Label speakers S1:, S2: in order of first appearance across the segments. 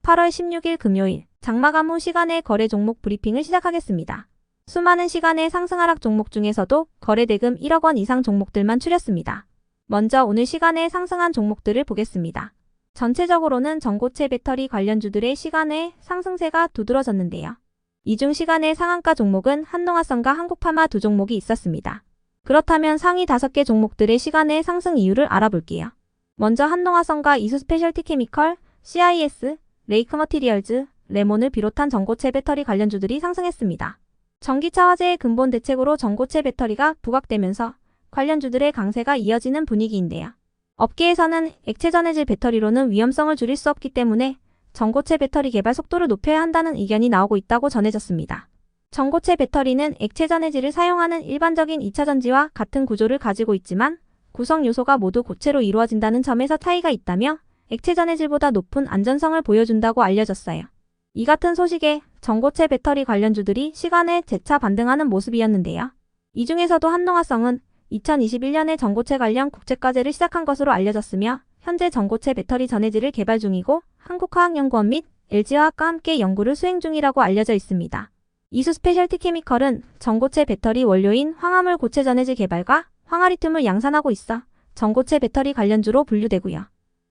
S1: 8월 16일 금요일 장마감 후 시간의 거래 종목 브리핑을 시작하겠습니다. 수많은 시간의 상승 하락 종목 중에서도 거래대금 1억 원 이상 종목들만 추렸습니다. 먼저 오늘 시간에 상승한 종목들을 보겠습니다. 전체적으로는 전고체 배터리 관련주들의 시간의 상승세가 두드러졌는데요. 이 중 시간의 상한가 종목은 한농화성과 한국파마 두 종목이 있었습니다. 그렇다면 상위 5개 종목들의 시간의 상승 이유를 알아볼게요. 먼저 한농화성과 이수스페셜티케미컬, CIS, 레이크머티리얼즈, 레몬을 비롯한 전고체 배터리 관련주들이 상승했습니다. 전기차 화재의 근본 대책으로 전고체 배터리가 부각되면서 관련주들의 강세가 이어지는 분위기인데요. 업계에서는 액체 전해질 배터리로는 위험성을 줄일 수 없기 때문에 전고체 배터리 개발 속도를 높여야 한다는 의견이 나오고 있다고 전해졌습니다. 전고체 배터리는 액체 전해질을 사용하는 일반적인 2차 전지와 같은 구조를 가지고 있지만 구성 요소가 모두 고체로 이루어진다는 점에서 차이가 있다며 액체 전해질보다 높은 안전성을 보여준다고 알려졌어요. 이 같은 소식에 전고체 배터리 관련주들이 시간에 재차 반등하는 모습이었는데요. 이 중에서도 한농화성은 2021년에 전고체 관련 국제과제를 시작한 것으로 알려졌으며 현재 전고체 배터리 전해질을 개발 중이고 한국화학연구원 및 LG화학과 함께 연구를 수행 중이라고 알려져 있습니다. 이수스페셜티케미컬은 전고체 배터리 원료인 황화물 고체 전해질 개발과 황화리튬을 양산하고 있어 전고체 배터리 관련주로 분류되고요.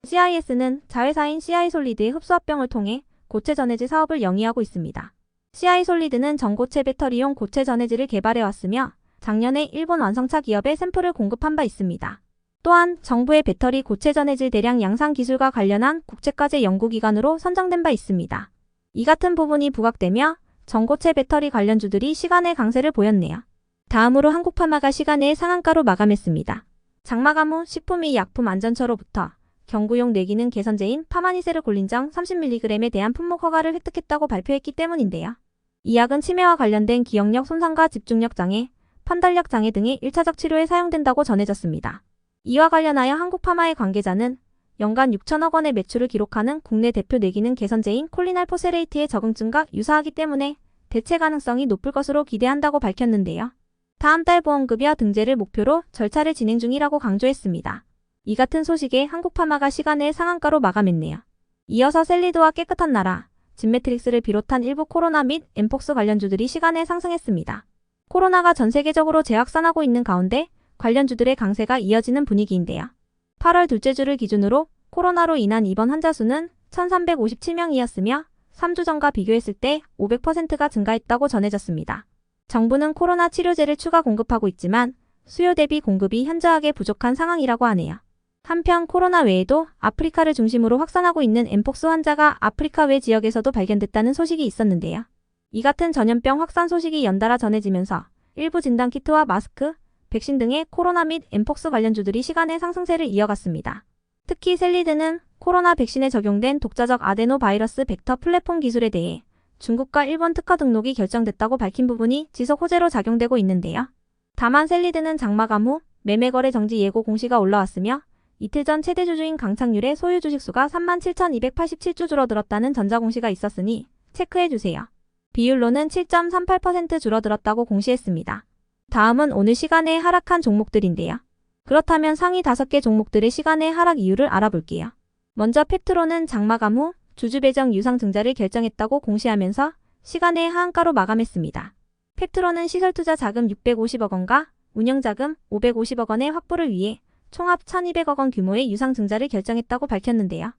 S1: CIS는 자회사인 CI솔리드의 흡수합병을 통해 고체 전해질 사업을 영위하고 있습니다. CI솔리드는 전고체 배터리용 고체 전해질을 개발해왔으며 작년에 일본 완성차 기업에 샘플을 공급한 바 있습니다. 또한 정부의 배터리 고체 전해질 대량 양산 기술과 관련한 국제과제 연구기관으로 선정된 바 있습니다. 이 같은 부분이 부각되며 전고체 배터리 관련주들이 시간의 강세를 보였네요. 다음으로 한국파마가 시간의 상한가로 마감했습니다. 장마감 후 식품 및 약품 안전처로부터 경구용 뇌기능 개선제인 파마니세르 골린정 30mg에 대한 품목 허가를 획득했다고 발표했기 때문인데요. 이 약은 치매와 관련된 기억력 손상과 집중력 장애, 판단력 장애 등의 1차적 치료에 사용된다고 전해졌습니다. 이와 관련하여 한국파마의 관계자는 연간 6천억 원의 매출을 기록하는 국내 대표 뇌기능 개선제인 콜리날포세레이트의 적응증과 유사하기 때문에 대체 가능성이 높을 것으로 기대한다고 밝혔는데요. 다음 달 보험급여 등재를 목표로 절차를 진행 중이라고 강조했습니다. 이 같은 소식에 한국파마가 시간의 상한가로 마감했네요. 이어서 셀리드와 깨끗한 나라, 진매트릭스를 비롯한 일부 코로나 및 엠폭스 관련주들이 시간에 상승했습니다. 코로나가 전 세계적으로 재확산하고 있는 가운데 관련주들의 강세가 이어지는 분위기인데요. 8월 둘째 주를 기준으로 코로나로 인한 입원 환자 수는 1,357명이었으며 3주 전과 비교했을 때 500%가 증가했다고 전해졌습니다. 정부는 코로나 치료제를 추가 공급하고 있지만 수요 대비 공급이 현저하게 부족한 상황이라고 하네요. 한편 코로나 외에도 아프리카를 중심으로 확산하고 있는 엠폭스 환자가 아프리카 외 지역에서도 발견됐다는 소식이 있었는데요. 이 같은 전염병 확산 소식이 연달아 전해지면서 일부 진단키트와 마스크, 백신 등의 코로나 및 엠폭스 관련주들이 시간의 상승세를 이어갔습니다. 특히 셀리드는 코로나 백신에 적용된 독자적 아데노바이러스 벡터 플랫폼 기술에 대해 중국과 일본 특허 등록이 결정됐다고 밝힌 부분이 지속 호재로 작용되고 있는데요. 다만 셀리드는 장마감 후 매매거래 정지 예고 공시가 올라왔으며 이틀 전 최대 주주인 강창률의 소유 주식수가 37,287주 줄어들었다는 전자공시가 있었으니 체크해주세요. 비율로는 7.38% 줄어들었다고 공시했습니다. 다음은 오늘 시간에 하락한 종목들인데요. 그렇다면 상위 5개 종목들의 시간의 하락 이유를 알아볼게요. 먼저 팩트로는 장마감 후 주주 배정 유상 증자를 결정했다고 공시하면서 시간의 하한가로 마감했습니다. 팩트로는 시설투자 자금 650억 원과 운영자금 550억 원의 확보를 위해 총합 1,200억 원 규모의 유상 증자를 결정했다고 밝혔는데요.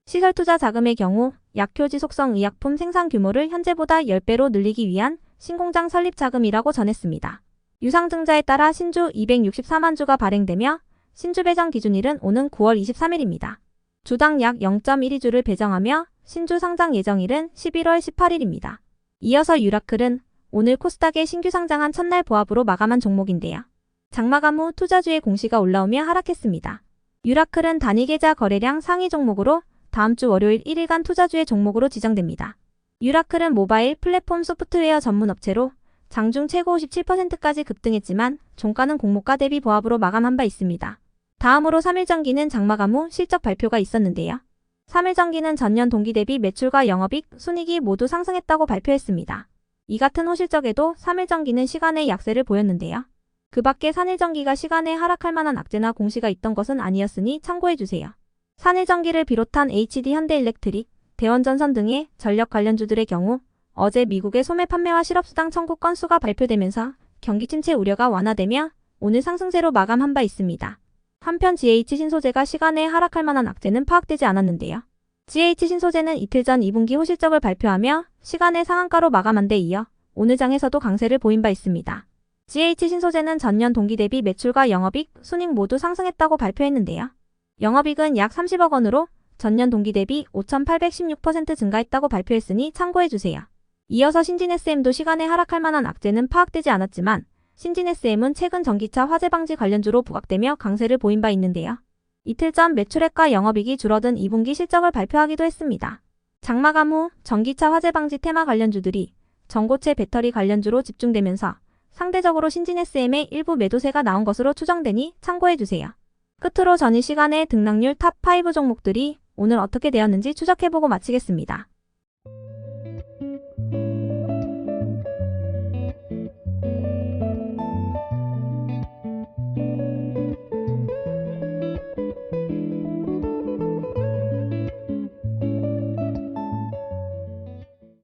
S1: 시설투자 자금의 경우 약효 지속성 의약품 생산 규모를 현재보다 10배로 늘리기 위한 신공장 설립 자금이라고 전했습니다. 유상 증자에 따라 신주 264만 주가 발행되며 신주 배정 기준일은 오는 9월 23일입니다. 주당 약 0.12주를 배정하며 신주 상장 예정일은 11월 18일입니다. 이어서 유라클은 오늘 코스닥에 신규 상장한 첫날 보합으로 마감한 종목인데요. 장마감 후 투자주의 공시가 올라오며 하락했습니다. 유라클은 단위계좌 거래량 상위 종목으로 다음 주 월요일 1일간 투자주의 종목으로 지정됩니다. 유라클은 모바일 플랫폼 소프트웨어 전문 업체로 장중 최고 57%까지 급등했지만 종가는 공모가 대비 보합으로 마감한 바 있습니다. 다음으로 3일전기는 장마감 후 실적 발표가 있었는데요. 3일전기는 전년 동기 대비 매출과 영업이익, 순이익이 모두 상승했다고 발표했습니다. 이 같은 호실적에도 3일전기는 시간의 약세를 보였는데요. 그 밖에 산일전기가 시간에 하락할 만한 악재나 공시가 있던 것은 아니었으니 참고해주세요. 산일전기를 비롯한 HD 현대일렉트릭, 대원전선 등의 전력 관련주들의 경우 어제 미국의 소매 판매와 실업수당 청구 건수가 발표되면서 경기 침체 우려가 완화되며 오늘 상승세로 마감한 바 있습니다. 한편 GH신소재가 시간에 하락할 만한 악재는 파악되지 않았는데요. GH신소재는 이틀 전 2분기 호실적을 발표하며 시간의 상한가로 마감한 데 이어 오늘 장에서도 강세를 보인 바 있습니다. GH신소재는 전년 동기 대비 매출과 영업이익, 순이익 모두 상승했다고 발표했는데요. 영업이익은 약 30억 원으로 전년 동기 대비 5,816% 증가했다고 발표했으니 참고해주세요. 이어서 신진SM도 시간에 하락할 만한 악재는 파악되지 않았지만 신진SM은 최근 전기차 화재 방지 관련주로 부각되며 강세를 보인 바 있는데요. 이틀 전 매출액과 영업이익이 줄어든 2분기 실적을 발표하기도 했습니다. 장마감 후 전기차 화재 방지 테마 관련주들이 전고체 배터리 관련주로 집중되면서 상대적으로 신진SM의 일부 매도세가 나온 것으로 추정되니 참고해주세요. 끝으로 전일 시간에 등락률 탑5 종목들이 오늘 어떻게 되었는지 추적해보고 마치겠습니다.